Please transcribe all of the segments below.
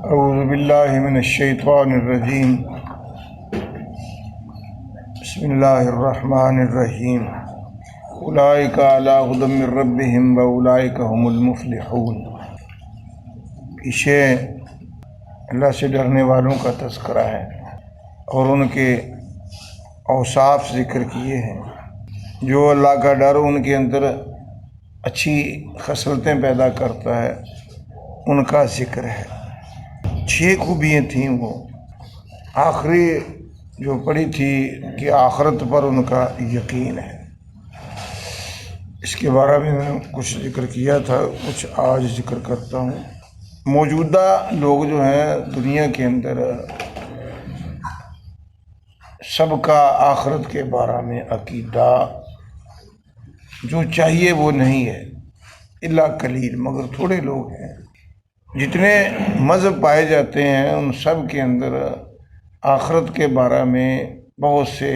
اعوذ باللہ من الشیطان الرجیم بسم اللہ الرحمن الرحیم اولئک علی ھدی من ربہم واولئک ھم المفلحون۔ پیچھے اللہ سے ڈرنے والوں کا تذکرہ ہے اور ان کے اوصاف ذکر کیے ہیں۔ جو اللہ کا ڈر ان کے اندر اچھی خصلتیں پیدا کرتا ہے ان کا ذکر ہے۔ 6 خوبیاں تھیں، وہ آخری جو پڑھی تھی کہ آخرت پر ان کا یقین ہے۔ اس کے بارے میں کچھ ذکر کیا تھا، کچھ آج ذکر کرتا ہوں۔ موجودہ لوگ جو ہیں دنیا کے اندر سب کا آخرت کے بارے میں عقیدہ جو چاہیے وہ نہیں ہے، الا قلیل، مگر تھوڑے لوگ ہیں۔ جتنے مذہب پائے جاتے ہیں ان سب کے اندر آخرت کے بارے میں بہت سے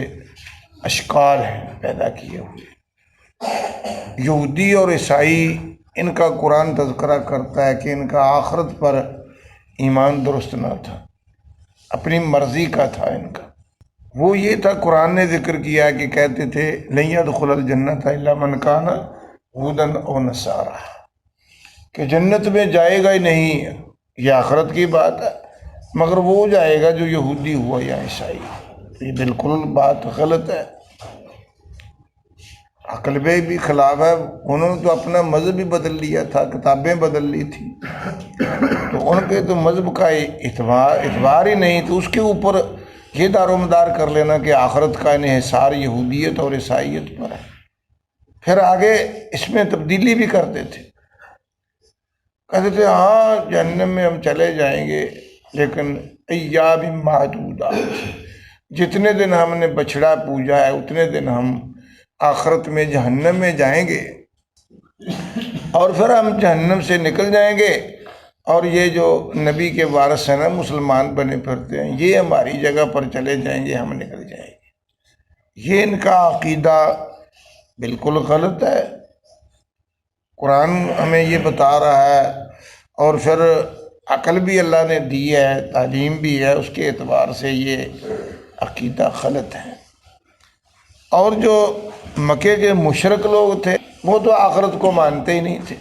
اشکال ہیں پیدا کیے ہوئے۔ یہودی اور عیسائی، ان کا قرآن تذکرہ کرتا ہے کہ ان کا آخرت پر ایمان درست نہ تھا، اپنی مرضی کا تھا ان کا۔ وہ یہ تھا، قرآن نے ذکر کیا کہ کہتے تھے لن يدخل الجنۃ الا من کان ھودا او نصارا، کہ جنت میں جائے گا ہی نہیں، یہ آخرت کی بات ہے، مگر وہ جائے گا جو یہودی ہوا یا عیسائی۔ یہ بالکل بات غلط ہے، عقل میں بھی خلاف ہے۔ انہوں نے تو اپنا مذہب بھی بدل لیا تھا، کتابیں بدل لی تھی، تو ان کے تو مذہب کا اعتبار ہی نہیں، تو اس کے اوپر یہ دار و مدار کر لینا کہ آخرت کا انحصار یہودیت اور عیسائیت پر ہے۔ پھر آگے اس میں تبدیلی بھی کرتے تھے، کہتے تھے ہاں جہنم میں ہم چلے جائیں گے، لیکن ایام معدودہ، جتنے دن ہم نے بچڑا پوجا ہے اتنے دن ہم آخرت میں جہنم میں جائیں گے، اور پھر ہم جہنم سے نکل جائیں گے، اور یہ جو نبی کے وارث ہیں نا، مسلمان بنے پھرتے ہیں، یہ ہماری جگہ پر چلے جائیں گے، ہم نکل جائیں گے۔ یہ ان کا عقیدہ بالکل غلط ہے۔ قرآن ہمیں یہ بتا رہا ہے، اور پھر عقل بھی اللہ نے دی ہے، تعلیم بھی ہے، اس کے اعتبار سے یہ عقیدہ غلط ہے۔ اور جو مکے کے مشرک لوگ تھے وہ تو آخرت کو مانتے ہی نہیں تھے،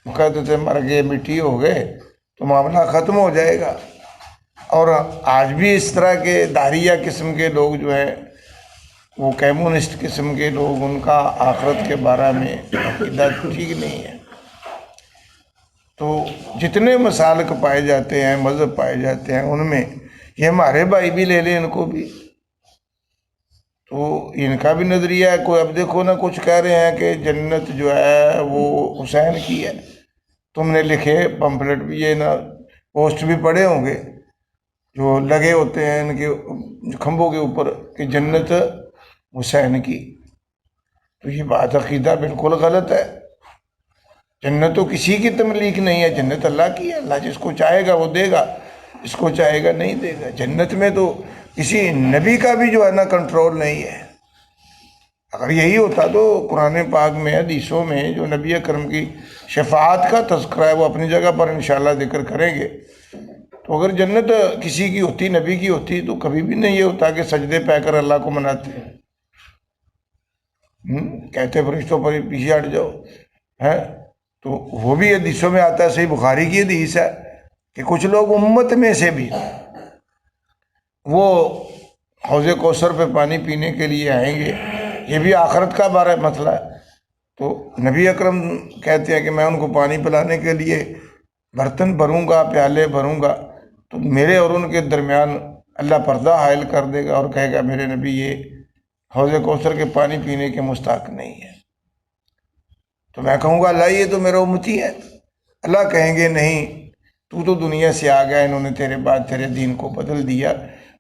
وہ کہتے تھے مر گئے مٹی ہو گئے تو معاملہ ختم ہو جائے گا۔ اور آج بھی اس طرح کے داہریہ قسم کے لوگ جو ہیں، وہ کمیونسٹ قسم کے لوگ، ان کا آخرت کے بارے میں عقیدہ ٹھیک نہیں ہے۔ تو جتنے مسالک پائے جاتے ہیں، مذہب پائے جاتے ہیں، ان میں یہ ہمارے بھائی بھی لے لیں، ان کو بھی تو ان کا بھی نظریہ ہے۔ کوئی اب دیکھو نا، کچھ کہہ رہے ہیں کہ جنت جو ہے وہ حسین کی ہے۔ تم نے لکھے پمفلٹ بھی، یہ نا پوسٹ بھی پڑے ہوں گے جو لگے ہوتے ہیں ان کے کھمبوں کے اوپر کہ جنت حسین کی۔ تو یہ بات عقیدہ بالکل غلط ہے۔ جنت تو کسی کی تملیک نہیں ہے، جنت اللہ کی ہے۔ اللہ جس کو چاہے گا وہ دے گا، جس کو چاہے گا نہیں دے گا۔ جنت میں تو کسی نبی کا بھی جو ہے نا کنٹرول نہیں ہے۔ اگر یہی ہوتا تو قرآن پاک میں، حدیثوں میں جو نبی اکرم کی شفاعت کا تذکرہ ہے، وہ اپنی جگہ پر انشاءاللہ ذکر کریں گے۔ تو اگر جنت کسی کی ہوتی، نبی کی ہوتی، تو کبھی بھی نہیں یہ ہوتا کہ سجدے پہ کر اللہ کو مناتے ہیں، کہتے فرشتوں پر پیچھے ہٹ جاؤ ہے۔ تو وہ بھی حدیثوں میں آتا ہے، صحیح بخاری کی حدیث ہے کہ کچھ لوگ امت میں سے بھی وہ حوض کوثر پہ پانی پینے کے لیے آئیں گے۔ یہ بھی آخرت کا بارہ مسئلہ ہے۔ تو نبی اکرم کہتے ہیں کہ میں ان کو پانی پلانے کے لیے برتن بھروں گا، پیالے بھروں گا، تو میرے اور ان کے درمیان اللہ پردہ حائل کر دے گا اور کہے گا میرے نبی یہ حوض کوثر کے پانی پینے کے مستحق نہیں ہے۔ تو میں کہوں گا اللہ یہ تو میرا امتی ہے۔ اللہ کہیں گے نہیں، تو دنیا سے آ گیا، انہوں نے تیرے بعد تیرے دین کو بدل دیا،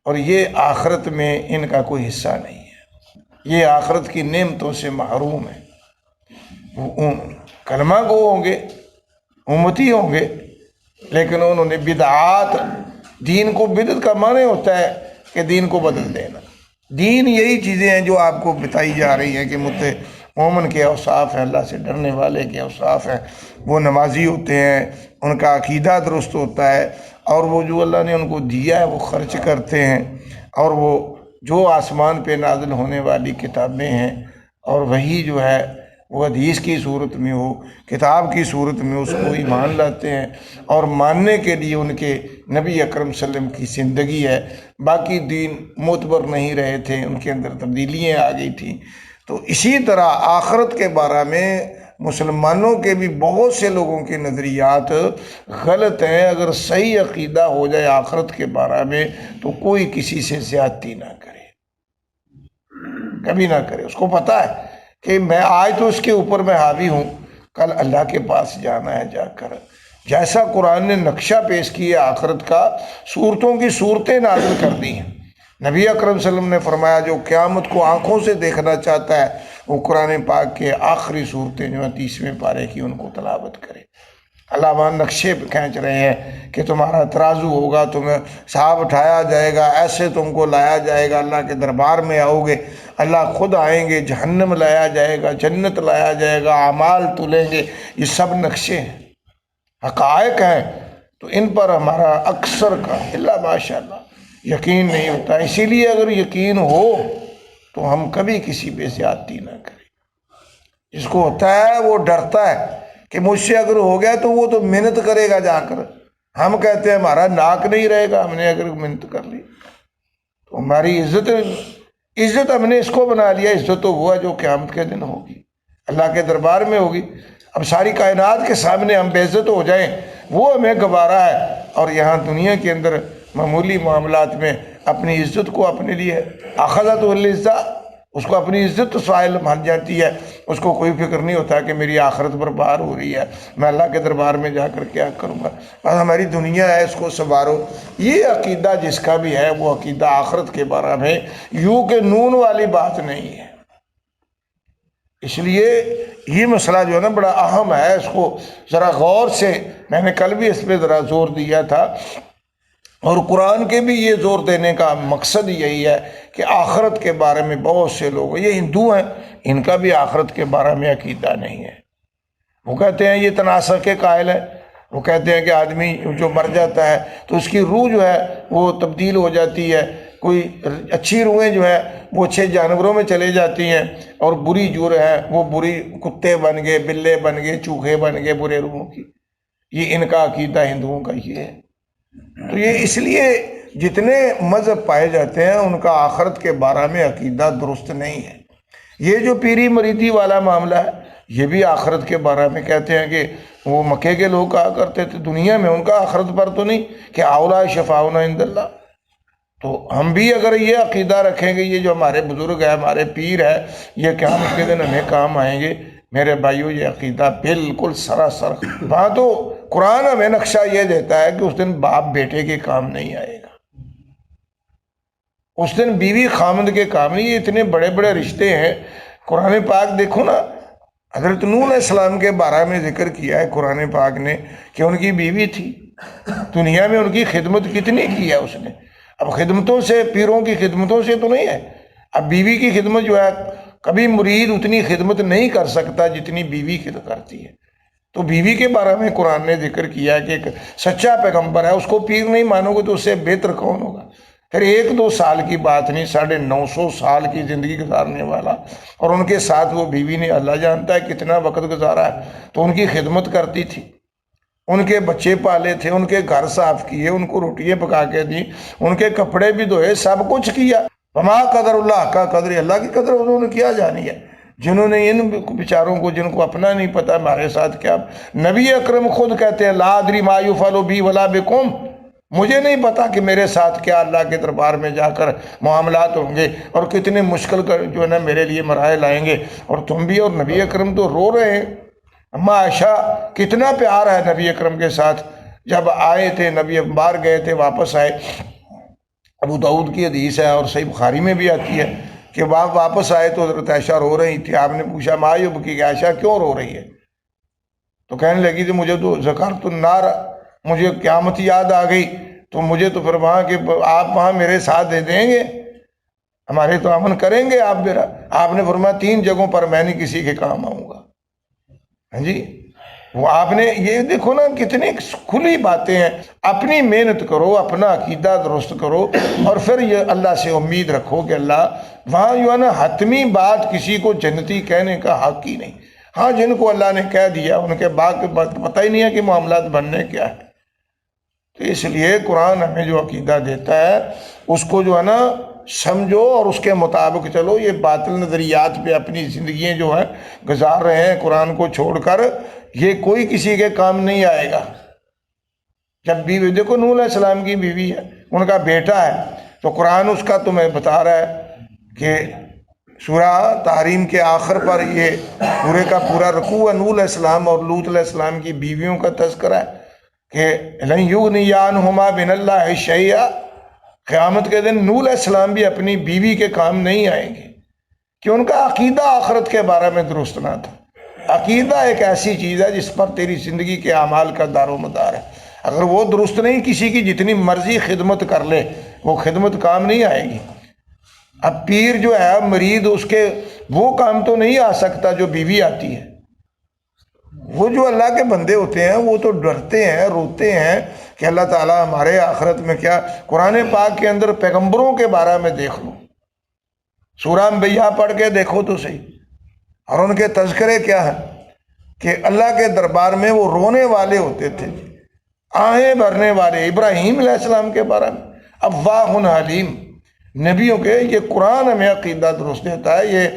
اور یہ آخرت میں ان کا کوئی حصہ نہیں ہے، یہ آخرت کی نعمتوں سے محروم ہے۔ وہ کلمہ گو ہوں گے، امتی ہوں گے، لیکن انہوں نے بدعات، دین کو، بدعت کا معنی ہوتا ہے کہ دین کو بدل دینا۔ دین یہی چیزیں ہیں جو آپ کو بتائی جا رہی ہیں کہ مومن کے اوصاف ہیں، اللہ سے ڈرنے والے کے اوصاف ہیں۔ وہ نمازی ہوتے ہیں، ان کا عقیدہ درست ہوتا ہے، اور وہ جو اللہ نے ان کو دیا ہے وہ خرچ کرتے ہیں، اور وہ جو آسمان پہ نازل ہونے والی کتابیں ہیں اور وہی جو ہے وہ حدیث کی صورت میں ہو، کتاب کی صورت میں، اس کو ایمان لاتے ہیں، اور ماننے کے لیے ان کے نبی اکرم صلی اللہ علیہ وسلم کی زندگی ہے۔ باقی دین معتبر نہیں رہے تھے، ان کے اندر تبدیلیاں آ گئی تھیں۔ تو اسی طرح آخرت کے بارے میں مسلمانوں کے بھی بہت سے لوگوں کے نظریات غلط ہیں۔ اگر صحیح عقیدہ ہو جائے آخرت کے بارے میں تو کوئی کسی سے زیادتی نہ کرے، کبھی نہ کرے۔ اس کو پتہ ہے کہ میں آج تو اس کے اوپر میں حاوی ہوں، کل اللہ کے پاس جانا ہے، جا کر جیسا قرآن نے نقشہ پیش کیا آخرت کا، صورتوں کی صورتیں نازل کر دی ہیں۔ نبی اکرم صلی اللہ علیہ وسلم نے فرمایا جو قیامت کو آنکھوں سے دیکھنا چاہتا ہے وہ قرآن پاک کے آخری صورتیں جو ہیں 30ویں پارے کی ان کو تلاوت کرے۔ اللہ وہاں نقشے پہ کھینچ رہے ہیں کہ تمہارا ترازو ہوگا، تمہیں حساب اٹھایا جائے گا، ایسے تم کو لایا جائے گا، اللہ کے دربار میں آؤ گے، اللہ خود آئیں گے، جہنم لایا جائے گا، جنت لایا جائے گا، اعمال تلیں گے۔ یہ سب نقشے ہیں، حقائق ہیں، تو ان پر ہمارا اکثر کا اللہ ماشاء اللہ یقین نہیں ہوتا۔ اسی لیے اگر یقین ہو تو ہم کبھی کسی پہ زیادتی نہ کریں۔ جس کو ہوتا ہے وہ ڈرتا ہے کہ مجھ سے اگر ہو گیا تو وہ تو محنت کرے گا جا کر۔ ہم کہتے ہیں ہمارا ناک نہیں رہے گا، ہم نے اگر محنت کر لی تو ہماری عزت ہم نے اس کو بنا لیا۔ عزت تو وہ ہے جو قیامت کے دن ہوگی، اللہ کے دربار میں ہوگی۔ اب ساری کائنات کے سامنے ہم بے عزت ہو جائیں وہ ہمیں گوارا ہے، اور یہاں دنیا کے اندر معمولی معاملات میں اپنی عزت کو اپنے لیے اخذت العزت، اس کو اپنی عزت سائل مان جاتی ہے، اس کو کوئی فکر نہیں ہوتا کہ میری آخرت برباد ہو رہی ہے، میں اللہ کے دربار میں جا کر کیا کروں گا، بس ہماری دنیا ہے اس کو سنوارو۔ یہ عقیدہ جس کا بھی ہے وہ عقیدہ آخرت کے بارے میں یوں کہ نون والی بات نہیں ہے۔ اس لیے یہ مسئلہ جو ہے نا بڑا اہم ہے، اس کو ذرا غور سے، میں نے کل بھی اس پہ ذرا زور دیا تھا، اور قرآن کے بھی یہ زور دینے کا مقصد یہی ہے کہ آخرت کے بارے میں بہت سے لوگ، یہ ہندو ہیں، ان کا بھی آخرت کے بارے میں عقیدہ نہیں ہے۔ وہ کہتے ہیں یہ تناسخ کے قائل ہے، وہ کہتے ہیں کہ آدمی جو مر جاتا ہے تو اس کی روح جو ہے وہ تبدیل ہو جاتی ہے، کوئی اچھی روحیں جو ہیں وہ اچھے جانوروں میں چلے جاتی ہیں، اور بری جو ہے وہ بری کتے بن گئے، بلے بن گئے، چوہے بن گئے برے روحوں کی۔ یہ ان کا عقیدہ ہندوؤں کا یہ ہے۔ تو یہ اس لیے جتنے مذہب پائے جاتے ہیں ان کا آخرت کے بارے میں عقیدہ درست نہیں ہے۔ یہ جو پیری مریدی والا معاملہ ہے یہ بھی آخرت کے بارے میں کہتے ہیں کہ وہ مکے کے لوگ کہا کرتے تھے دنیا میں، ان کا آخرت پر تو نہیں کہ اولا شفاؤنا عند اللہ۔ تو ہم بھی اگر یہ عقیدہ رکھیں گے یہ جو ہمارے بزرگ ہیں، ہمارے پیر ہیں، یہ قیامت کے دن ہمیں کام آئیں گے، میرے بھائیو یہ عقیدہ بالکل سراسر، وہاں تو قرآن ہمیں نقشہ یہ دیتا ہے کہ اس دن باپ بیٹے کے کام نہیں آئے گا، اس دن بیوی خامند کے کام نہیں۔ یہ اتنے بڑے بڑے رشتے ہیں۔ قرآن پاک دیکھو نا، حضرت نوح علیہ السلام کے بارے میں ذکر کیا ہے قرآن پاک نے کہ ان کی بیوی تھی، دنیا میں ان کی خدمت کتنی کی ہے اس نے۔ اب خدمتوں سے، پیروں کی خدمتوں سے تو نہیں ہے، اب بیوی کی خدمت جو ہے کبھی مرید اتنی خدمت نہیں کر سکتا جتنی بیوی خدمت کرتی ہے۔ تو بیوی کے بارے میں قرآن نے ذکر کیا کہ ایک سچا پیغمبر ہے، اس کو پیر نہیں مانو گے تو اس سے بہتر کون ہوگا؟ پھر 1-2 سال کی بات نہیں، 950 سال کی زندگی گزارنے والا، اور ان کے ساتھ وہ بیوی نے اللہ جانتا ہے کتنا وقت گزارا ہے، تو ان کی خدمت کرتی تھی، ان کے بچے پالے تھے، ان کے گھر صاف کیے، ان کو روٹیاں پکا کے دیں، ان کے کپڑے بھی دھوئے، سب کچھ کیا۔ وما قدر اللہ کا قدر، اللہ کی قدر انہوں نے کیا جانی ہے، جنہوں نے ان بیچاروں کو، جن کو اپنا نہیں پتا ہمارے ساتھ کیا۔ نبی اکرم خود کہتے ہیں لا ادری ما یفعل بی ولا بکم، مجھے نہیں پتا کہ میرے ساتھ کیا اللہ کے دربار میں جا کر معاملات ہوں گے، اور کتنے مشکل جو ہے نا میرے لیے مراحل آئیں گے، اور تم بھی۔ اور نبی اکرم تو رو رہے ہیں، اما عائشہ کتنا پیار ہے نبی اکرم کے ساتھ۔ جب آئے تھے نبی باہر گئے تھے، واپس آئے، ابو داؤد کی حدیث ہے اور صحیح بخاری میں بھی آتی ہے کہ واپس آئے تو حضرت عائشہ رو رہی تھی۔ آپ نے پوچھا ما یبکی، کہ عائشہ کیوں رو رہی ہے؟ تو کہنے لگی کہ مجھے تو ذکرت النار، مجھے قیامت یاد آ گئی، تو مجھے تو پھر وہاں کہ آپ وہاں میرے ساتھ دے دیں گے، ہمارے تو امن کریں گے آپ میرا۔ آپ نے فرمایا 3 جگہوں پر میں نہیں کسی کے کام آؤں گا۔ ہاں جی، وہ آپ نے یہ دیکھو نا کتنی کھلی باتیں ہیں، اپنی محنت کرو، اپنا عقیدہ درست کرو، اور پھر یہ اللہ سے امید رکھو کہ اللہ وہاں جو ہے نا حتمی بات کسی کو جنتی کہنے کا حق ہی نہیں۔ ہاں جن کو اللہ نے کہہ دیا ان کے باقی پتہ ہی نہیں ہے کہ معاملات بننے کیا ہے۔ تو اس لیے قرآن ہمیں جو عقیدہ دیتا ہے اس کو جو ہے نا سمجھو اور اس کے مطابق چلو۔ یہ باطل نظریات پہ اپنی زندگیاں جو ہیں گزار رہے ہیں قرآن کو چھوڑ کر، یہ کوئی کسی کے کام نہیں آئے گا۔ جب بیوی دیکھو نوح علیہ السلام کی بیوی ہے، ان کا بیٹا ہے، تو قرآن اس کا تمہیں بتا رہا ہے کہ سورہ تحریم کے آخر پر یہ پورے کا پورا رکوع نوح علیہ السلام اور لوط علیہ السلام کی بیویوں کا تذکرہ ہے کہ لن یغنی عنہما من اللہ شیئا، قیامت کے دن نوح علیہ السلام بھی اپنی بیوی کے کام نہیں آئیں گے، کہ ان کا عقیدہ آخرت کے بارے میں درست نہ تھا۔ عقیدہ ایک ایسی چیز ہے جس پر تیری زندگی کے اعمال کا دار و مدار ہے۔ اگر وہ درست نہیں، کسی کی جتنی مرضی خدمت کر لے وہ خدمت کام نہیں آئے گی۔ اب پیر جو ہے مرید، اس کے وہ کام تو نہیں آ سکتا جو بیوی آتی ہے۔ وہ جو اللہ کے بندے ہوتے ہیں وہ تو ڈرتے ہیں، روتے ہیں کہ اللہ تعالیٰ ہمارے آخرت میں کیا۔ قرآن پاک کے اندر پیغمبروں کے بارے میں دیکھ لو، سورہ انبیاء پڑھ کے دیکھو تو صحیح، اور ان کے تذکرے کیا ہیں کہ اللہ کے دربار میں وہ رونے والے ہوتے تھے، آہیں بھرنے والے۔ ابراہیم علیہ السلام کے بارے میں اواہ حلیم، نبیوں کے، یہ قرآن ہمیں عقیدہ درست دیتا ہے۔ یہ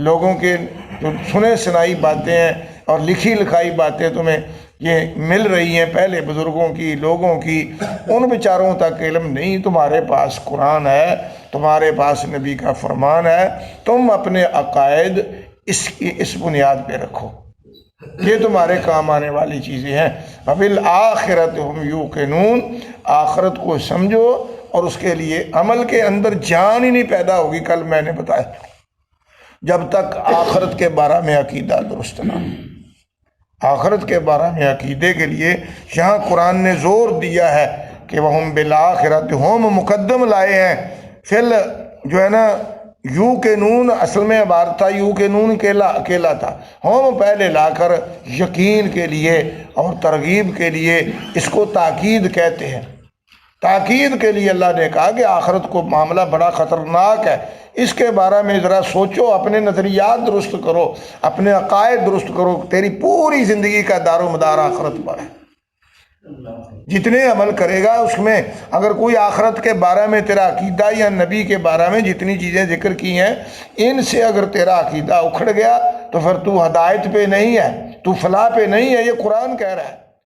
لوگوں کے جو سنے سنائی باتیں ہیں اور لکھی لکھائی باتیں تمہیں یہ مل رہی ہیں پہلے بزرگوں کی، لوگوں کی، ان بیچاروں تک علم نہیں۔ تمہارے پاس قرآن ہے، تمہارے پاس نبی کا فرمان ہے، تم اپنے عقائد اس بنیاد پہ رکھو، یہ تمہارے کام آنے والی چیزیں ہیں۔ وَبِالْآخِرَةِ هُمْ يُوقِنُونَ، آخرت کو سمجھو اور اس کے لیے عمل کے اندر جان ہی نہیں پیدا ہوگی۔ کل میں نے بتایا جب تک آخرت کے بارے میں عقیدہ درست نہ ہو۔ آخرت کے بارے میں عقیدے کے لیے یہاں قرآن نے زور دیا ہے کہ وَهُمْ بِالْآخِرَةِ هُمْ مقدم لائے ہیں۔ فل جو ہے نا یو کے نون اصل میں عبارت تھا، یو کے نون اکیلا تھا، ہم پہلے لا کر یقین کے لیے اور ترغیب کے لیے اس کو تاکید کہتے ہیں۔ تاکید کے لیے اللہ نے کہا کہ آخرت کو معاملہ بڑا خطرناک ہے، اس کے بارے میں ذرا سوچو، اپنے نظریات درست کرو، اپنے عقائد درست کرو۔ تیری پوری زندگی کا دار و مدار آخرت پر ہے۔ جتنے عمل کرے گا اس میں اگر کوئی آخرت کے بارے میں تیرا عقیدہ یا نبی کے بارے میں جتنی چیزیں ذکر کی ہیں ان سے اگر تیرا عقیدہ اکھڑ گیا تو پھر تو ہدایت پہ نہیں ہے، تو فلاح پہ نہیں ہے، یہ قرآن کہہ رہا ہے۔